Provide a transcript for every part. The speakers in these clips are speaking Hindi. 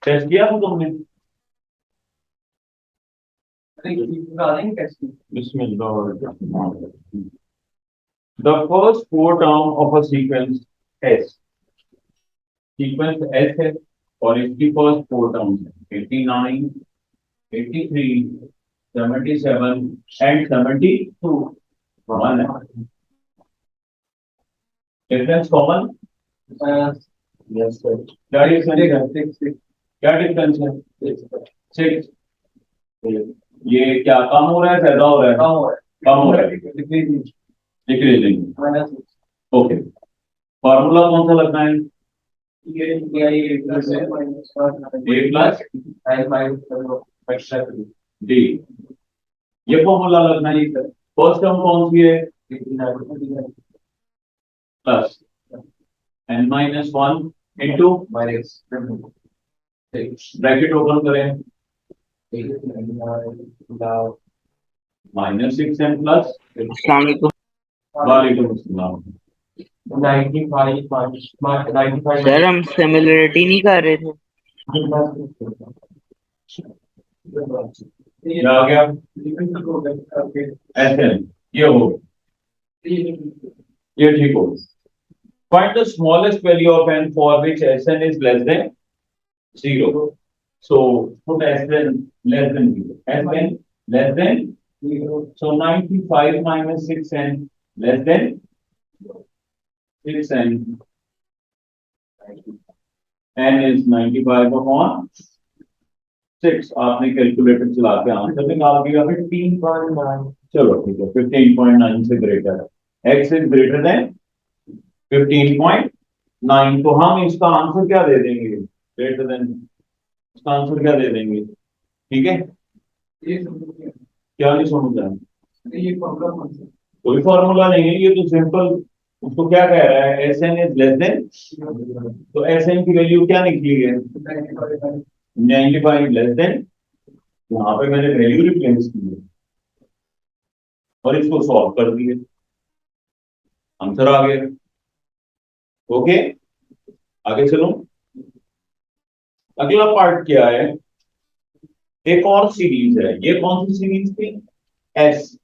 टेस्ट किया था तुमने? बिस्मिल्लाह। The first four term of a sequence S, sequence S है और इसकी फर्स्ट फोर टर्म्स है 89, 83, 77 एंड 72। वन है डिफरेंस कॉमन। Yes sir. क्या डिफरेंस है? क्या डिफरेंस है? सिक्स। ये क्या कम हो रहा है ज्यादा हो रहा है? कम हो रहा है। डिक्रीजिंग। ओके, फॉर्मूला कौन सा लगना है? ए प्लस डी, ये फॉर्मूला लगना है। फर्स्ट टर्म कौन सी है? Plus n minus one into bracket open करें, माइनस सिक्स एन प्लस। अस्सलाम वालेकुम। वालेकुम अस्सलाम। 95 सर हम सिमिलरिटी नहीं कर रहे थे। क्या आ गया? एस एन, ये हो, ये ठीक हो। Find the smallest value of n for which Sn is less than 0. So put Sn less than 0. Sn less than 0. So 95 minus 6n less than 6n. n is 95 upon 6. आपने कैलकुलेटर चला के आंसर निकाल दिया 15.9। चलो ठीक है, 15.9 से ग्रेटर है, x इज ग्रेटर देन 15.9, तो हम इसका आंसर क्या दे देंगे? ग्रेटर देन, इसका आंसर क्या दे देंगे? ठीक है, क्या नहीं समझ रहा है? कोई फॉर्मूला नहीं है, ये तो सिंपल। उसको क्या कह रहा है? S n is less than, तो एस एन की वैल्यू क्या निकली है? 95 लेस देन। यहाँ पे मैंने वैल्यू रिप्लेस की है और इसको सॉल्व कर दिए, आंसर आ गया। ओके, आगे चलो। अगला पार्ट क्या है? एक और सीरीज है, ये कौन सी सीरीज थी? एस।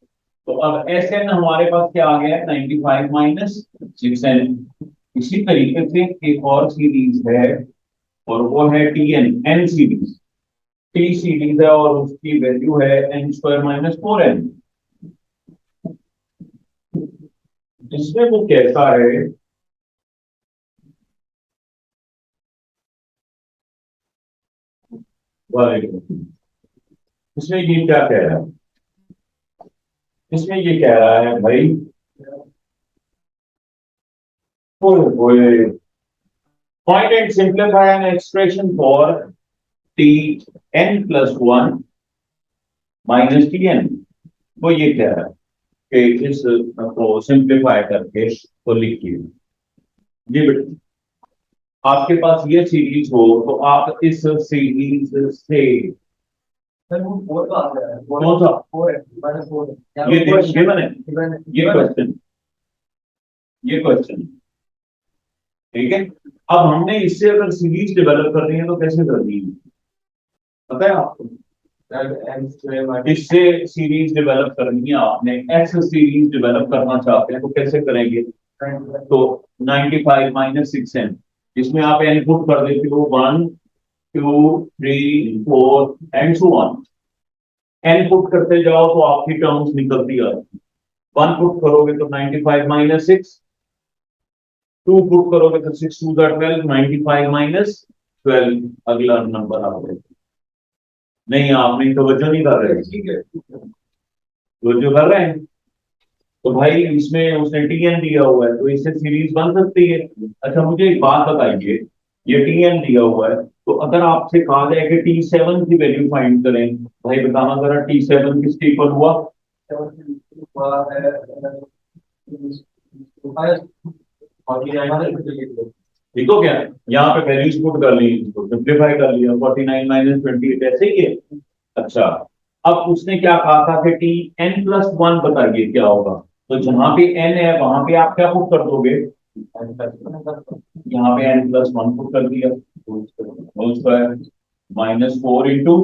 तो अब एस एन हमारे पास क्या आ गया है? 95 माइनस 6n। इसी तरीके से एक और सीरीज है और वो है T n, n series. T series है और उसकी वैल्यू है एन स्क्वायर माइनस 4n। इसमें वो कैसा है? वालेकुम। इसमें ये क्या कह रहा है? इसमें ये कह रहा है भाई, find and simplify an expression for t n plus 1 minus t n। वो ये कह रहा है कि इस को सिंप्लीफाई करके तो लिखिए। जी बेटा, आपके पास ये सीरीज हो तो आप इस सीरीज से कौन सा ये गिवन है, ये क्वेश्चन, ये क्वेश्चन, ठीक है। अब हमने इससे अगर सीरीज डेवलप करनी है तो कैसे करनी है पता है आपको? इससे सीरीज डेवलप करनी है आपने, एस सीरीज डेवलप करना चाहते हैं तो कैसे करेंगे? तो 95 माइनस 6n, इसमें आप एन पुट कर देते हो 1 2 3 4 and so on. N put करते जाओ तो आपकी टर्म्स निकलती आती। 1 पुट करोगे तो 95 माइनस 6, 2 पुट करोगे तो 6 2 12, 95 माइनस 12 अगला नंबर आ जाएगा। नहीं, आपने तवज्जो नहीं कर रहे। ठीक है, तवज्जो कर रहे हैं तो भाई इसमें उसने टी एन दिया हुआ है तो इससे सीरीज बन सकती है। अच्छा मुझे एक बात बताइए, ये टी एन दिया हुआ है तो अगर आपसे कहा जाए कि टी सेवन की वैल्यू फाइंड करें, भाई बताना जरा टी सेवन किसके इक्वल हुआ? ठीक हो क्या? यहाँ पे वैल्यूज पुट कर ली, इसको सिंप्लीफाई कर लिया, 49 माइनस 28 ऐसे ही है। अच्छा, अब उसने क्या कहा था कि टी एन प्लस वन बताइए क्या होगा? तो जहां पे एन है वहां पे आप क्या पुट कर दोगे? यहाँ पे एन प्लस वन पुट कर दिया, होल स्क्वायर। -4 इंटू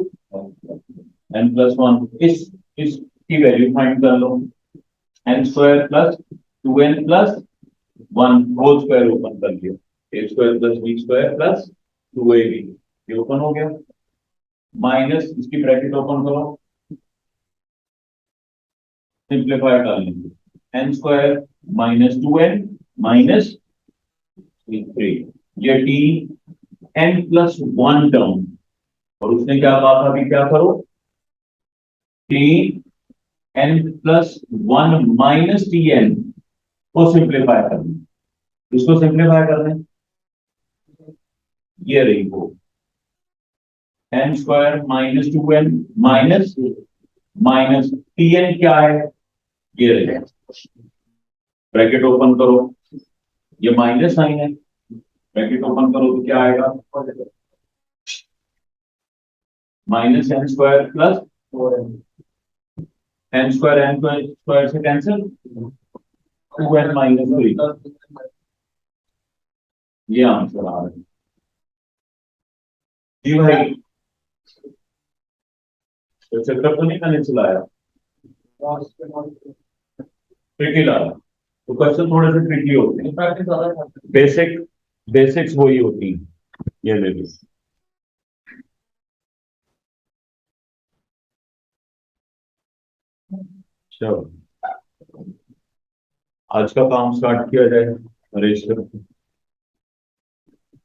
n+1 इसकी वैल्यू फाइंड कर लो n² plus 2n+1 whole square open कर लिया a² plus b² plus 2ab ये ओपन हो गया माइनस इसकी ब्रैकेट ओपन करो सिंप्लीफाई कर लेंगे n² -2n माइनस 3 ये t n+1 टर्म और उसने क्या कहा था अभी क्या करो t n+1 minus T n को सिंप्लीफाई करना इसको सिंप्लीफाई करना ये रही वो n² -2n minus T N क्या है ये रही ब्रैकेट ओपन करो ये माइनस साइन है ब्रैकेट ओपन करो तो क्या आएगा -n² प्लस n² से कैंसिल 2n -3 ये आंसर आ रहा है जी भाई तो चक्कर तो नहीं मैंने चलाया ट्रिकी लाया तो क्वेश्चन थोड़े से ट्रिकी होते हैं बेसिक्स वही होती है ये ले लो चलो आज का काम स्टार्ट किया जाए नरेश सर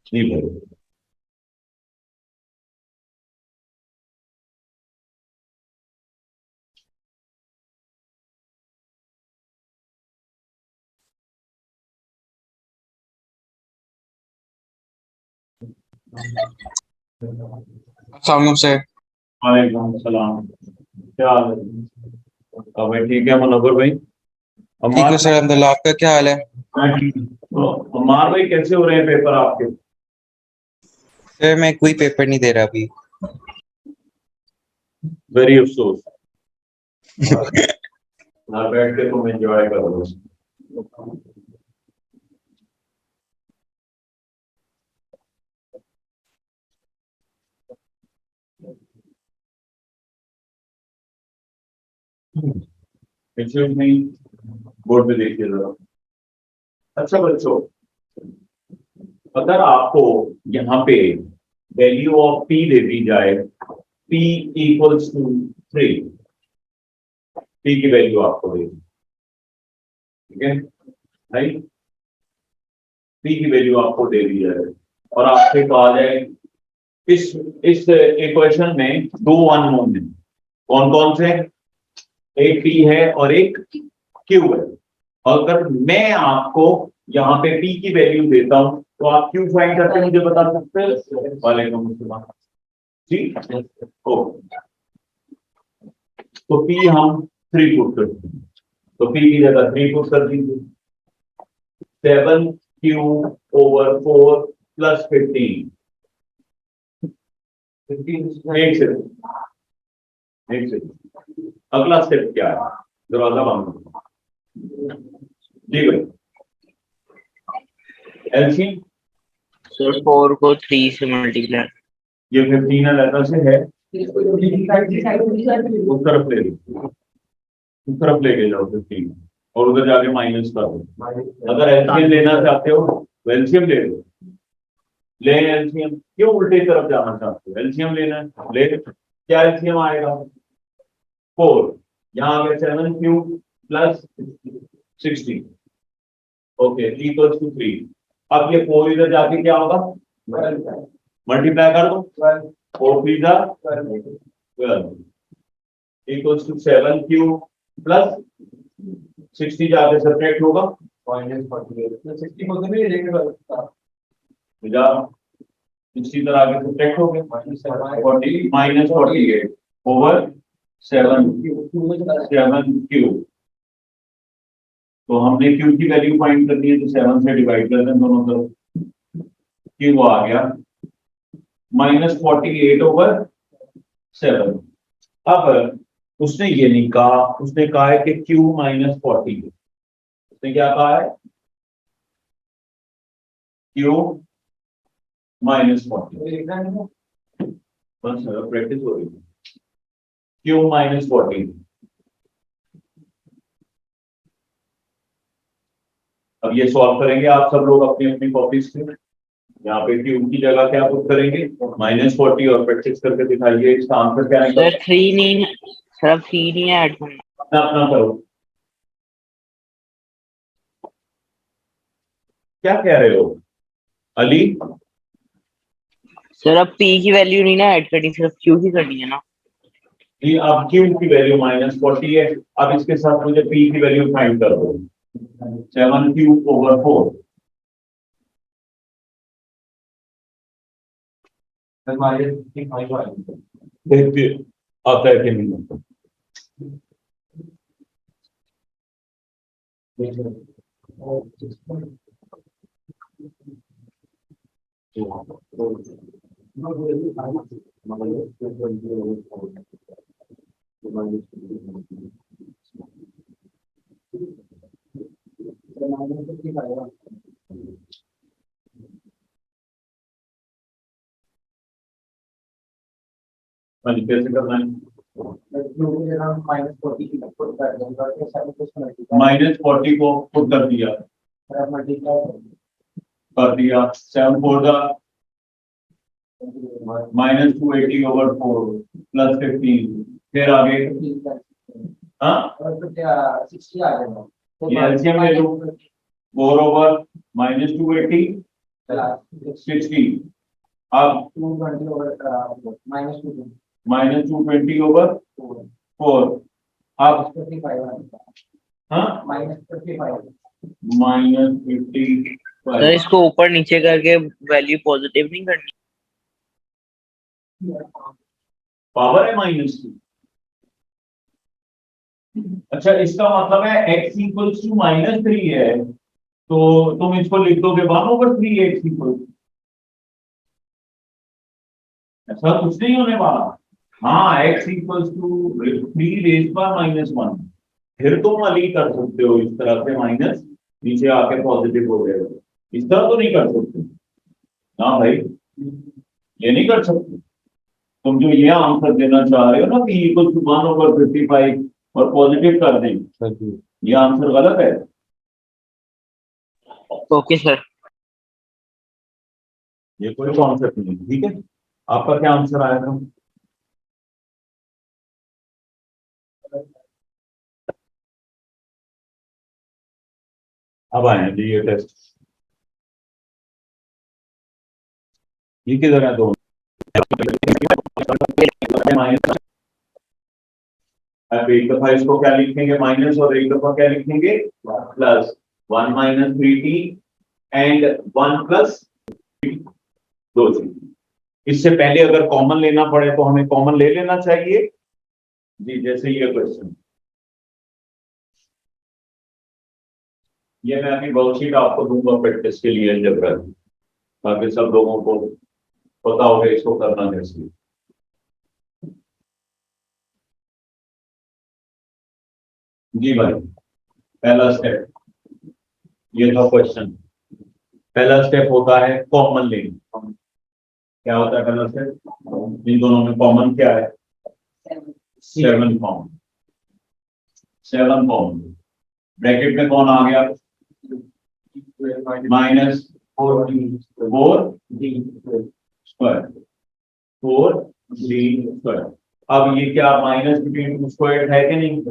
जी भाई अस्सलाम सर। वालेकुम सलाम क्या हाल है भाई ठीक है मनोहर भाई ठीक है अमार सर, अल्हम्दुलिल्लाह। आपका क्या हाल है? मैं ठीक हूँ। तो अमार भाई कैसे हो रहे हैं पेपर आपके सर मैं कोई पेपर नहीं दे रहा अभी। वेरी अफसोस घर बैठ के तुम एंजॉय करो पिछले नहीं बोर्ड पे देखिए जरा अच्छा बच्चों अगर आपको यहाँ पे वैल्यू ऑफ p दे दी जाए p इक्वल्स टू 3 p की वैल्यू आपको दे दी ठीक है राइट p की वैल्यू आपको दे दी जाए और आपसे कहा जाए इस इक्वेशन में दो अननोन है कौन कौन से एक p है और एक q है और अगर मैं आपको यहाँ पे p की वैल्यू देता हूं तो आप क्यों फाइंड करके मुझे बता सकते हैं वालेकुम अस्सलाम जी ओ तो p हम 3 पुट करते हैं तो p की जगह 3 पुट कर दीजिए 7q/4 प्लस 15 एक सेकंड अगला स्टेप क्या है दरवाजा बंद करो जी भाई एलसीएम सर 4 को 3 से मल्टीप्लाई ये 15 लेटर से है उस तरफ ले लो उस तरफ लेके जाओ 15 और उधर जाके माइनस कर दो अगर एलसीएम लेना चाहते हो तो एलसीएम ले लो ले एलसीएम क्यों उल्टी तरफ जाना चाहते हो एलसीएम लेना है ले क्या एलसीएम आएगा 4 यहाँ आ गया 7q plus 16 okay equals to 3 अब ये 4 इधर जाके क्या होगा मल्टीप्लाई कर दो 4 3 जा 12 इक्वल्स टू 7q प्लस 60 जाके सब्ट्रैक्ट होगा इसी तरह आगे सब्ट्रैक्ट हो गया 40 -48 ओवर 7q तो हमने q की वैल्यू फाइंड करनी है तो 7 से डिवाइड कर दें दोनों तरफ q आ गया -48 ओवर 7 अब उसने ये नहीं कहा उसने कहा है कि q -40 उसने क्या कहा है q -40 बस प्रैक्टिस हो रही है। Q minus 14। अब ये सॉल्व करेंगे आप सब लोग अपनी अपनी कॉपीज से। यहाँ पे क्यू की जगह क्या पुट करेंगे, -40 और प्रैक्टिस करके दिखाइए इसका आंसर क्या निकला। सर 3 नहीं है, सर अब 3 नहीं है ऐड करना। अपना अपना करो। क्या कह रहे हो अली? सर अब पी की वैल्यू नहीं ना ऐड करनी, सिर्फ क्यू की करनी है ना। जी अब क्यू की वैल्यू -40 है। अब इसके साथ मुझे पी की वैल्यू फाइंड कर दो। 7 क्यू/4। देखते आता है कि नहीं आता। कैसे करना है? -40 को पुट कर दिया, कर दिया 7 4 का -280/4 +15। फिर आगे हाँ ये एलसीएम ले लो। 4/-280 60। अब -220/4। अब हाँ -55। सर इसको ऊपर नीचे करके वैल्यू पॉजिटिव नहीं करनी। पावर है -2। अच्छा इसका मतलब है x इक्वल्स टू -3 है, तो तुम इसको लिख दोगे 1/3 x इक्वल। ऐसा कुछ नहीं होने वाला। हाँ x इक्वल्स टू 3 ⁻⁻1। फिर तुम अली कर सकते हो इस तरह से, माइनस नीचे आके पॉजिटिव हो जाएगा। इस तरह तो नहीं कर सकते ना भाई, ये नहीं कर सकते। तुम जो ये आंसर देना चाह रहे हो ना कि इक्वल टू 1/55 और पॉजिटिव कर दें, ये आंसर गलत है। Okay sir. ये कोई कॉन्सेप्ट नहीं, ठीक है। आपका क्या आंसर आया था? अब आए हैं जी ये टेस्ट। ये किधर है? दो अब एक दफा इसको क्या लिखेंगे माइनस, और एक दफा क्या लिखेंगे प्लस। 1 - 3t एंड 1 + 2 चीज। इससे पहले अगर कॉमन लेना पड़े तो हमें कॉमन ले लेना चाहिए जी, जैसे ये क्वेश्चन। ये मैं अभी वर्कशीट आपको दूंगा प्रैक्टिस के लिए अलजेब्रा की, ताकि सब लोगों को पता होगा इसको करना कैसे। जी भाई, पहला स्टेप ये था क्वेश्चन। पहला स्टेप होता है कॉमन लेना। क्या होता है पहला स्टेप? इन दोनों में कॉमन क्या है? 7 कॉमन। 7 कॉमन। ब्रैकेट में कौन आ गया? -4d²। 4d²। अब ये क्या -2 है कि नहीं?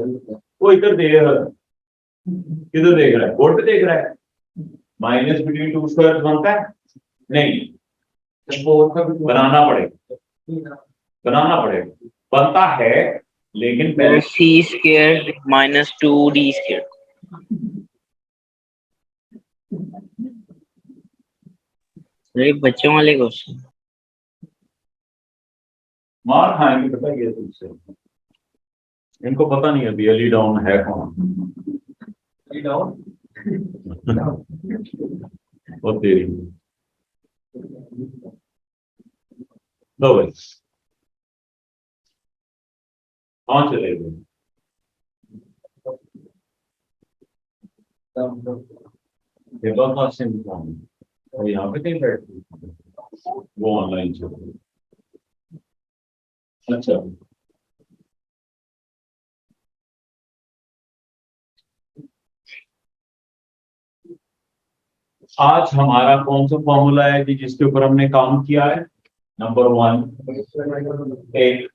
वो इधर देख रहा है, किधर देख रहा है? बोर्ड पे देख रहा है। -2 बनता है नहीं, बनाना पड़ेगा, बनाना पड़ेगा। बनता है लेकिन पहले c² - 2d²। अरे बच्चों वाले क्वेश्चन। मार खाएंगे पता ये तुझसे। इनको पता नहीं अभी अली डाउन है कौन। अली डाउन बहुत देरी। लो भाई, कहाँ चले गए? यहाँ पे कहीं बैठ, वो ऑनलाइन चल रही है। अच्छा, आज हमारा कौन सा फॉर्मूला है जी जिसके ऊपर हमने काम किया है? नंबर 1 एक,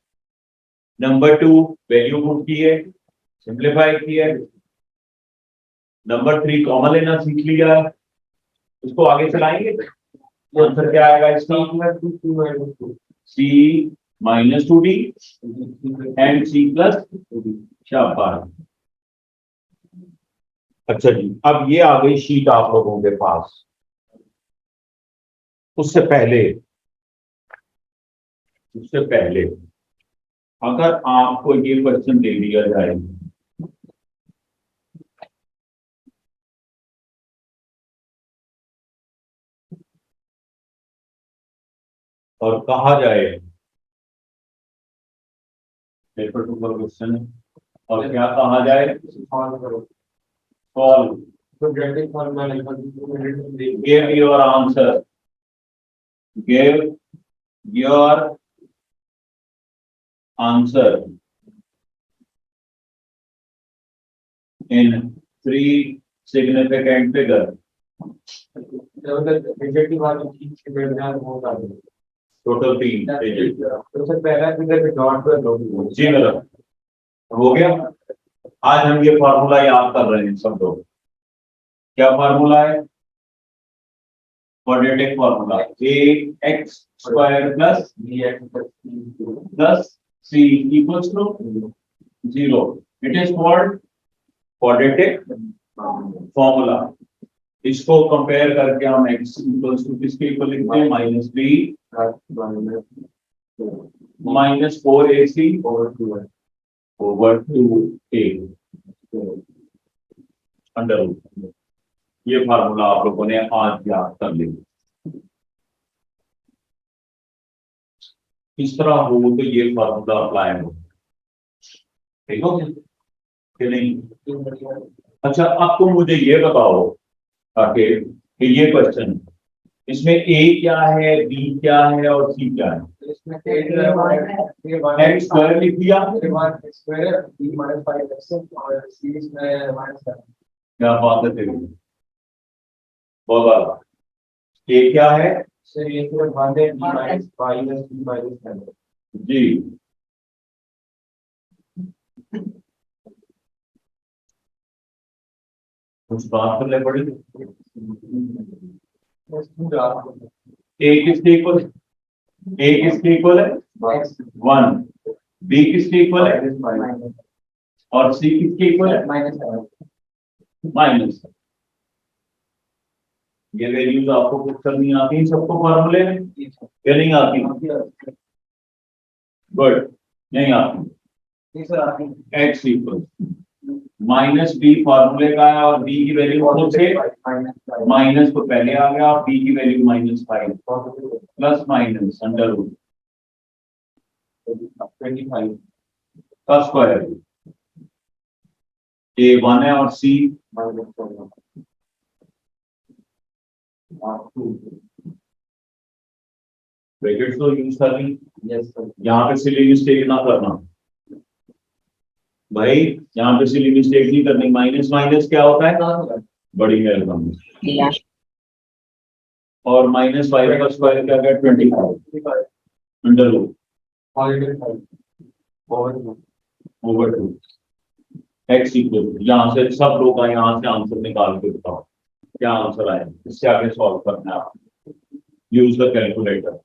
नंबर 2 वैल्यू पुट की है, सिंप्लीफाई की है, नंबर 3 कॉमन लेना सीख लिया है। इसको आगे चलाएंगे, आंसर क्या आएगा इसका? C minus 2D and C plus 2D। शाबाश। अच्छा जी, अब ये आ गई शीट आप लोगों के पास। उससे पहले उससे पहले अगर आपको ये क्वेश्चन दे दिया जाए और कहा जाए पेपर टू क्वेश्चन, और क्या कहा जाए? Solve, give your answer, give your answer in 3 significant figure। Total 3 digit। जी गलत हो गया। आज हम ये फार्मूला याद कर रहे हैं सब लोग। क्या फार्मूला है? Quadratic formula, a x square plus c equals to 0। It is called quadratic formula. इसको कंपेयर करके हम x इक्वल्स टू किसके इक्वल लिखते हैं? -b -4ac over 2a under root. ये फार्मूला आप लोगों ने आज याद कर लिया। इस तरह हो तो ये फार्मूला अप्लाई हो, ठीक हो कि नहीं? अच्छा, अब तुम मुझे ये बताओ ताकि कि ये क्वेश्चन, इसमें ए क्या है, बी क्या है और सी क्या है? एक्स स्क्वायर लिख दिया। क्या बात है तेरी, बहुत बड़ा। ए क्या है जी? कुछ बात करने पड़ी। ए किसके इक्वल, ए किसके इक्वल है? 1। बी किसके इक्वल है? और सी किसके इक्वल है? माइनस। ये वैल्यूज आपको पुट करनी आती है सबको फॉर्मूले में या नहीं आती? गुड, नहीं आती। एक्स इक्वल -b फॉर्मूले का है और b की वैल्यू कौन से? माइनस तो पहले आ गया और b की value -5 plus minus under root 25 का स्क्वायर। ए 1 है और सी ब्रैकेट्स तो यूज करनी। यहाँ पे सिली मिस्टेक ना करना भाई, यहाँ पे सिली मिस्टेक नहीं करनी। माइनस माइनस क्या होता है? बड़ी मेहरबानी। और -5 का स्क्वायर क्या गया? 25 under root over 2 x equal. यहाँ से सब लोग आए, यहाँ से आंसर निकाल के बताओ क्या आंसर आए। इससे आगे सॉल्व करना है आप, यूज द कैलकुलेटर।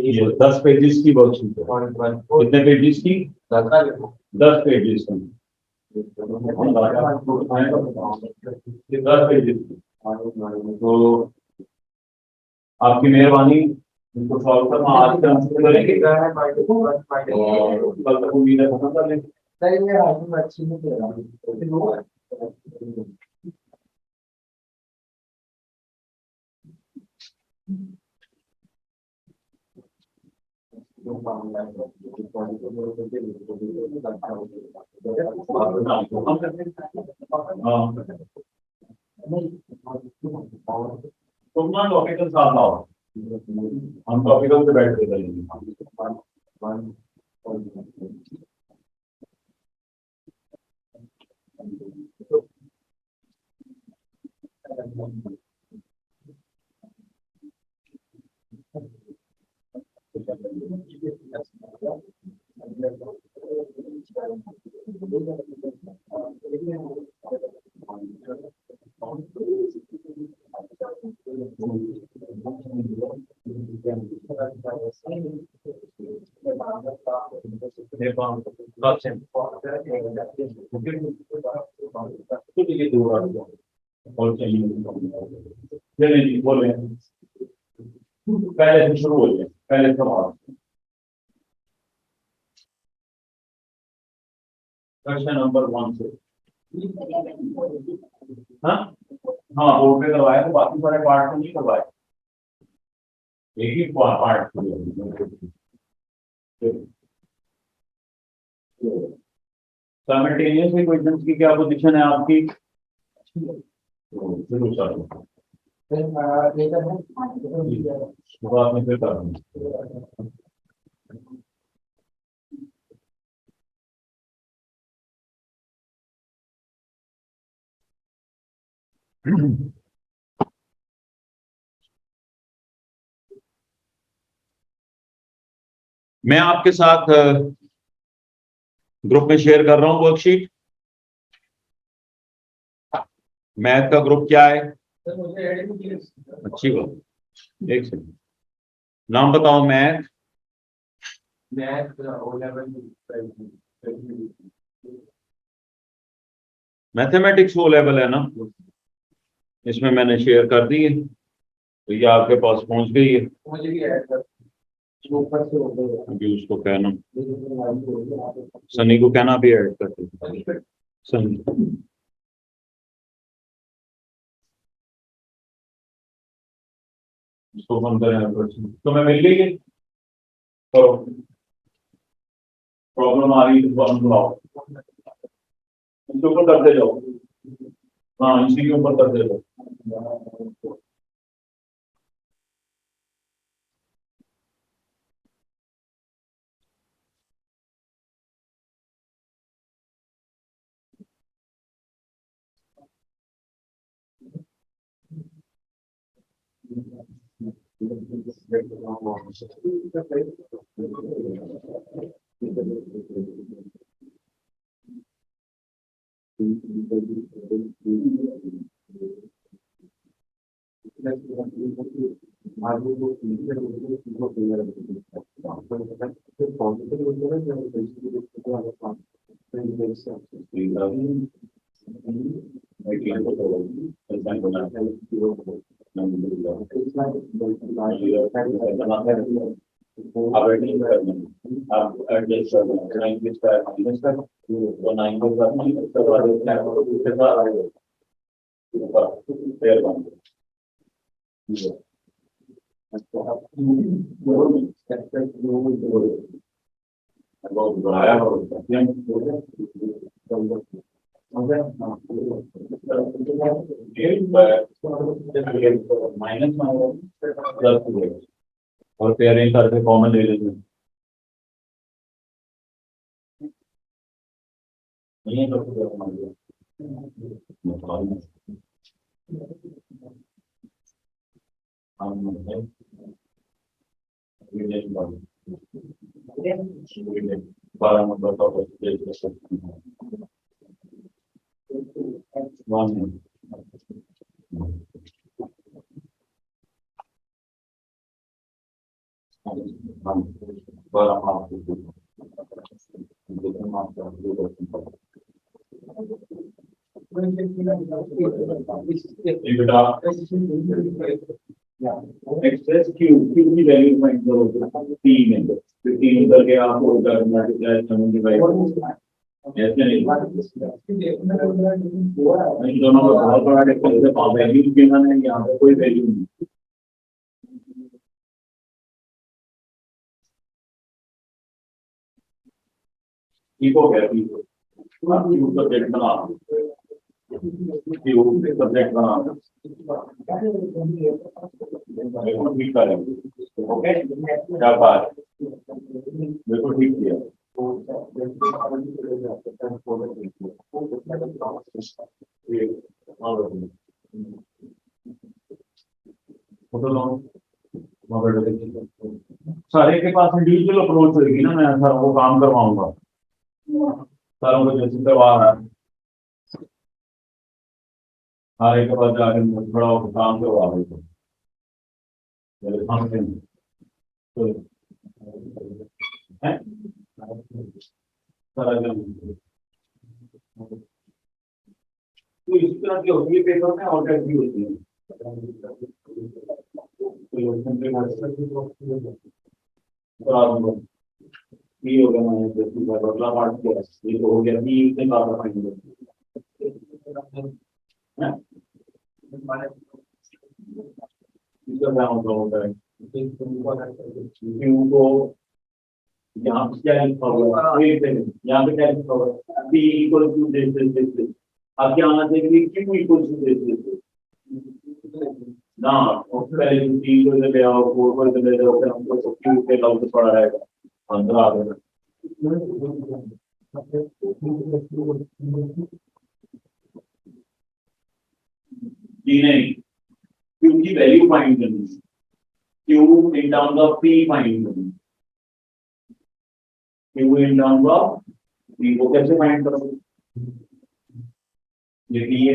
ये 10 पेजेस की वर्कशीट है। कितने पेजेस की? 10 पेजेस की। 10 पेजेस की। तो आपकी मेहरबानी, इसको सॉल्व करना आज के आंसर करेंगे और कल तक उम्मीद है खत्म कर लेंगे। हाँ तुम ना टॉपिकल साथ लाओ, हम टॉपिकल से बैठ के करेंगे। बोले पहले से शुरू हो जाए, पहले सवाल क्वेश्चन नंबर 1 से। हाँ हाँ, बोर्ड पे करवाया तो बाकी सारे पार्ट तो नहीं करवाए, एक ही पार्ट। साइमल्टेनियस इक्वेशंस की क्या पोजीशन है आपकी? शुरू करो, शुरुआत में फिर करूँगा। मैं आपके साथ ग्रुप में शेयर कर रहा हूं वर्कशीट। मैथ का ग्रुप क्या है? अच्छी बात, एक सेकंड, नाम बताओ। मैथ मैथमेटिक्स वो लेवल है ना, इसमें मैंने शेयर कर दी है, तो ये आपके पास पहुंच गई है। अभी उसको कहना, सनी को कहना भी ऐड कर दे। सनी इसको बंद करें, तो मैं मिल गई है। तो प्रॉब्लम आ रही है तो बुलाओ, इसके ऊपर करते जाओ। हाँ, इसी के ऊपर करते जाओ। आप एडिटिंग करना, आप एडजस्ट करना, 9 के स्क्वायर माइनस कर, तो 9 के स्क्वायर माइनस करवा देते हैं, तो उसके बाद पेयर बन गया। बहुत बढ़ाया माइनस प्लस और पेयरिंग करके कॉमन ले लेते हैं। नहीं है तो बारह नंबर एक्सप्रेस क्यू की वैल्यू फाइंड करो, 3 है, 3 करके आप मल्टीप्लाई ऐसे नहीं, दोनों में बहुत बड़ा डिफरेंस है। वैल्यू गिवन है, यहाँ पे कोई वैल्यू नहीं। ठीक हो गया, ठीक हो, सब्जेक्ट बना सब्जेक्ट बना बिल्कुल ठीक करेंगे। ओके, क्या बात, बिल्कुल ठीक किया। सारे के पास इंडिविजुअल अप्रोच होगी ना, मैं सर को काम करवाऊंगा, सारों को जैसे करवा रहा है, हर एक के पास जाकर थोड़ा काम करवा देते मेरे सामने। तो हैं? सारा जन- तो इस तरह की होती है पेपर में, और कैसी होती है ये हो गया, मैंने अगला पार्ट किया, ये तो हो गया, ये से बात फाइनल है। इसका क्या मतलब होता है क्योंकि उनको यहाँ पे क्या लिखा हुआ है, एक सेकंड, यहाँ पे क्या लिखा हुआ है, P इक्वल टू दिस। अब क्या आना चाहिए, Q इक्वल टू दिस ना, और पहले जो 3 को ले आओ, 4 को ले जाओ, फिर हमको Q के लॉग से पड़ा रहेगा, अंदर आ गया। जी नहीं, Q की वैल्यू फाइंड करनी है, Q in terms of P find करनी है, Q in terms of P को कैसे फाइंड करोगे, ये P है,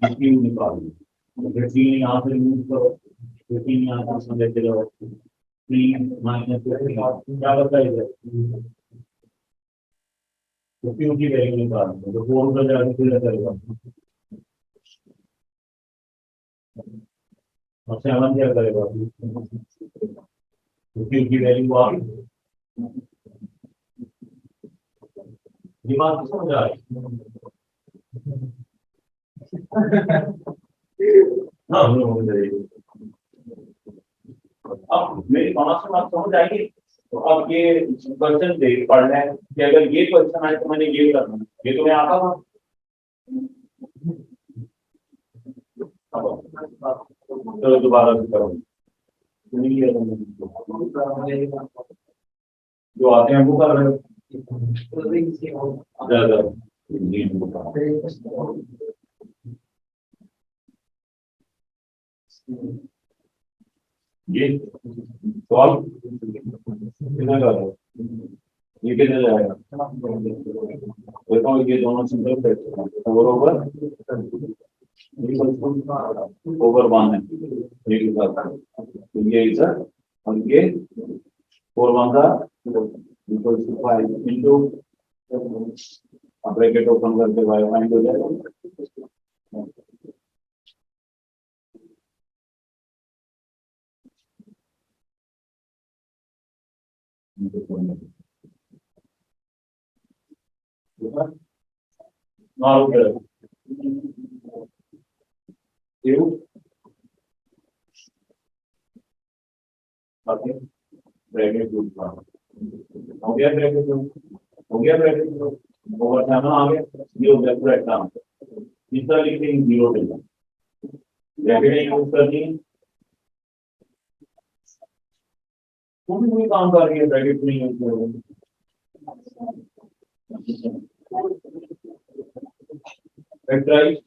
इसकी निकालो, फिर P यहाँ से रिमूव करो, फिर P यहाँ से लेते जाओ, P माइनस क्या बता है इधर, तो Q की वैल्यू निकालो, तो 4 का जाके फिर करेगा, और 7 क्या करेगा, तो Q की वैल्यू आ गई। दिमाग को समझ आ रही हाँ, हो जाएगी। अब मेरी कॉन्सेप्ट आप समझ आएगी, तो अब ये क्वेश्चन दे पढ़ रहे हैं कि अगर ये क्वेश्चन आए तो मैंने ये करना है, ये तो मैं आता था। चलो दोबारा से करो, जो आते हैं वो कर रहे हो ज्यादा। ये सॉल्व कितना कर रहे हो, ये कितना जाएगा, देखो ये दोनों सिंपल बरोबर ओवर 1 है, ये के साथ, तो ये इधर और ये 4 1 का equal to 5 into, bracket open करके y फाइंड हो जाएगा। नॉर्मल क्यू ओके, ब्रैकेट हो गया, ब्रैकेट हो गया, ब्रैकेट ओवर टाइम आ गया, ये हो गया पूरा एग्जाम, इस तरह लिखते हैं 0 देना, ब्रैकेट यूज करनी है, कोई काम कर रही है, ब्रैकेट नहीं यूज कर रही, फैक्टराइज,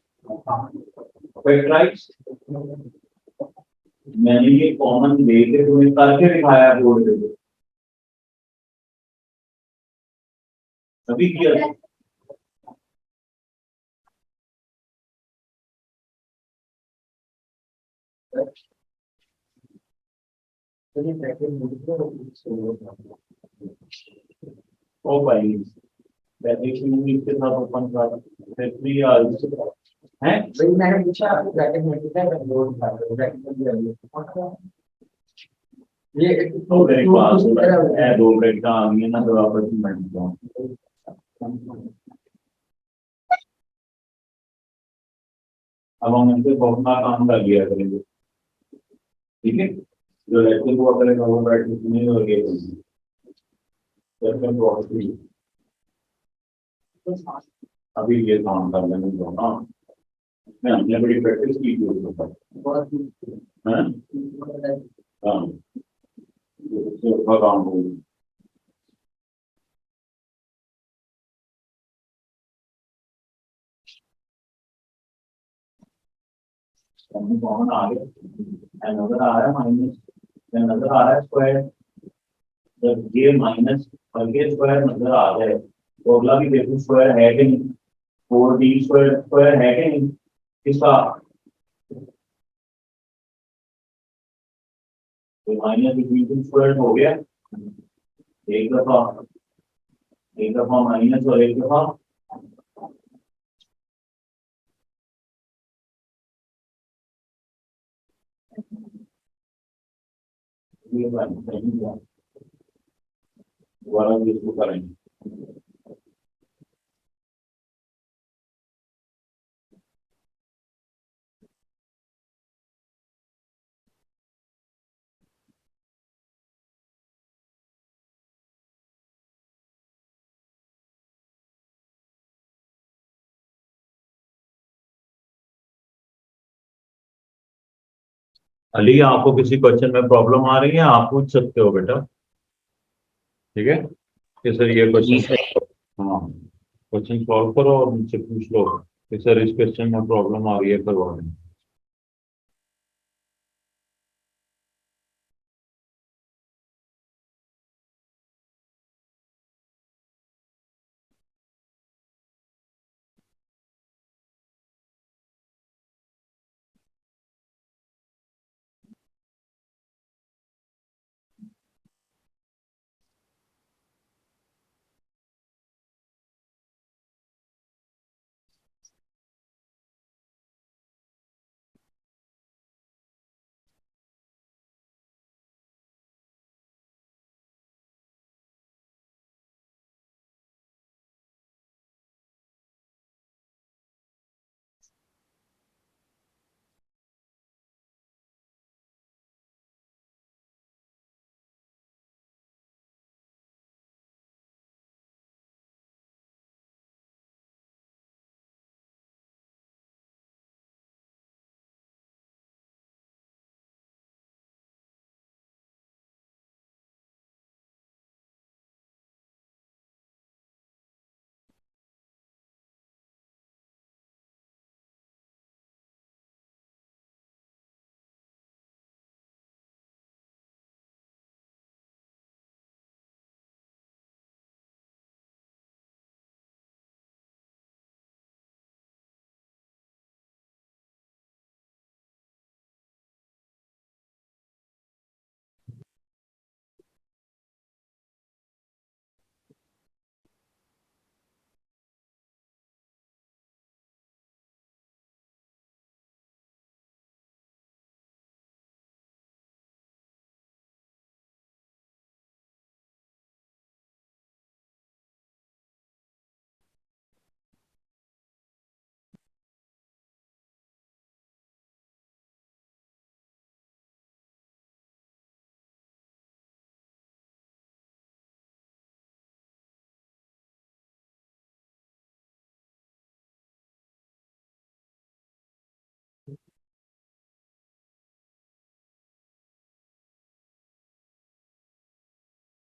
फैक्टराइज मैंने ये कॉमन लेके तुम्हें करके दिखाया बोर्ड पे, अभी किया ओ भाई, ब्रैकेट इसके साथ ओपन कर, फिर 3 आर हैं, भाई मैंने पूछा आपको ब्रैकेट में कितना है, लोड था ब्रैकेट में ये तो मेरे पास है, 2 ब्रैकेट आ गई ना, तो आपस में बैठ जाओ। अब हम इनसे बहुत काम कर लिया करेंगे, ठीक है, जो लेक्चर हुआ करेगा वो बैठ के सुनिए और ये अभी ये काम कर लेंगे दोनों। इसमें हमने बड़ी प्रैक्टिस की थी उसके ऊपर। हाँ? हाँ। उससे ऊपर काम हो गया। कॉमन आ गया, नजर आ रहा है माइनस, नजर आ रहा है स्क्वायर, जब ये माइनस और ये स्क्वायर नजर आ जाए तो अगला भी देखो स्क्वायर है कि नहीं, 4d स्क्वायर स्क्वायर है कि नहीं किसका, तो माइनस इक्वेशन स्क्वायर हो गया एक दफा, एक दफा माइनस और एक दफा ये सही है। दोबारा भी इसको करेंगे। अली आपको किसी क्वेश्चन में प्रॉब्लम आ रही है आप पूछ सकते हो बेटा, ठीक है, कि सर ये जी क्वेश्चन, सर। हाँ क्वेश्चन सॉल्व करो और मुझसे पूछ लो कि सर इस क्वेश्चन में प्रॉब्लम आ रही है करवा दें।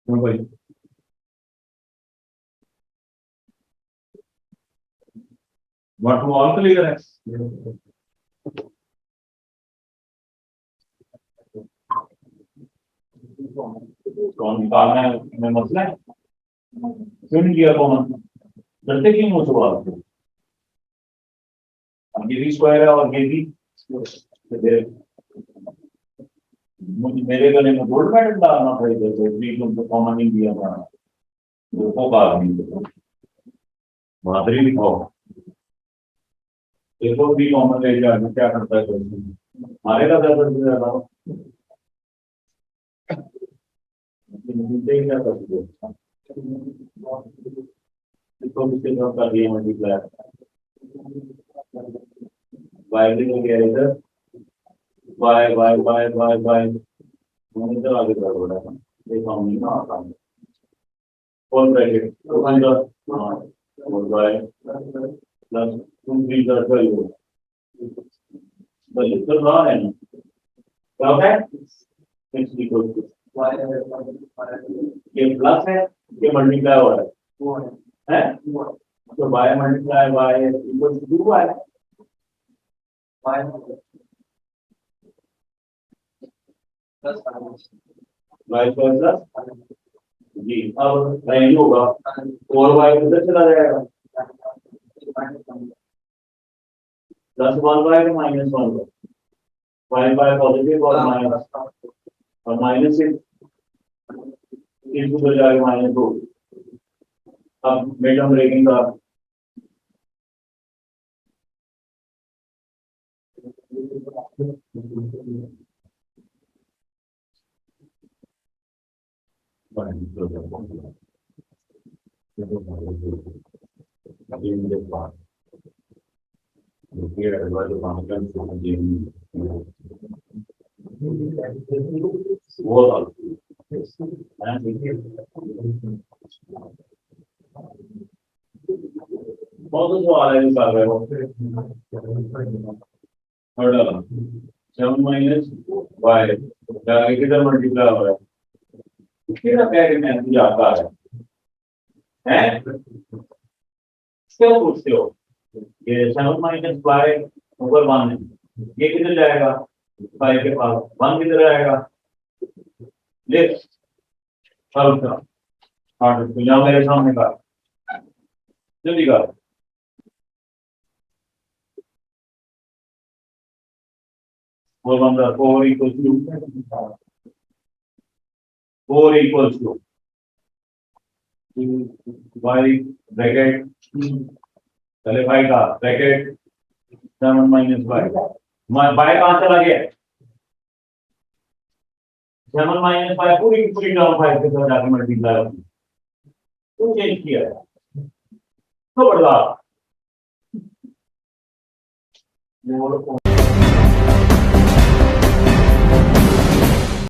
क्यों भाई, व्हाट टू ऑल क्लियर है, कौन निकालना है में मसला है, क्यों नहीं किया कौन, डरते क्यों हो सवाल से, अब ये भी स्क्वायर है और ये भी, तो मेरे गले में गोल्ड मेडल डालना था इधर से, भी तुमको कॉमन नहीं दिया था, वो बात नहीं, बहादुरी दिखाओ, देखो भी कॉमन ले जाके क्या करता है क्वेश्चन, मारेगा ज्यादा से ज्यादा, क्या कर सकते हो? इसको किसके साथ कर दिया मल्टीप्लाई, वाई भी हो गया इधर, y y y y y इधर आगे बढ़ रहा है, ये काम नहीं ना आता है, फोर ब्रैकेट और वाई प्लस 2 3 12 बोलिए तो रहा है ना क्या है x इक्वल टू ये प्लस है ये मल्टीप्लाई हो रहा है तो y multiply y equal to 2y y plus जी अब नहीं होगा और y उधर चला जाएगा +1 y -1 y बाय पॉजिटिव और माइनस और माइनस इस उधर जाएगा -2 अब मिड ब्रेकिंग का बहुत सवाल है निकाल रहे हो 7 माइनस वाई किधर मल्टीप्लाई हो रहा है कितना कह में जाता है क्या पूछते हो ये 7 माइनस वाई ऊपर 1 है ये किधर जाएगा 5 के पास 1 किधर आएगा लेफ्ट सॉल्व करो हाँ तो यहाँ मेरे सामने का जल्दी कर 4 equals to 4 equals to y bracket पहले y का ब्रैकेट 7 माइनस y y कहाँ चला गया 7 माइनस y पूरी की पूरी टर्म 5 के साथ जाके मल्टीप्लाई होगी तो चेंज किया है तो बदला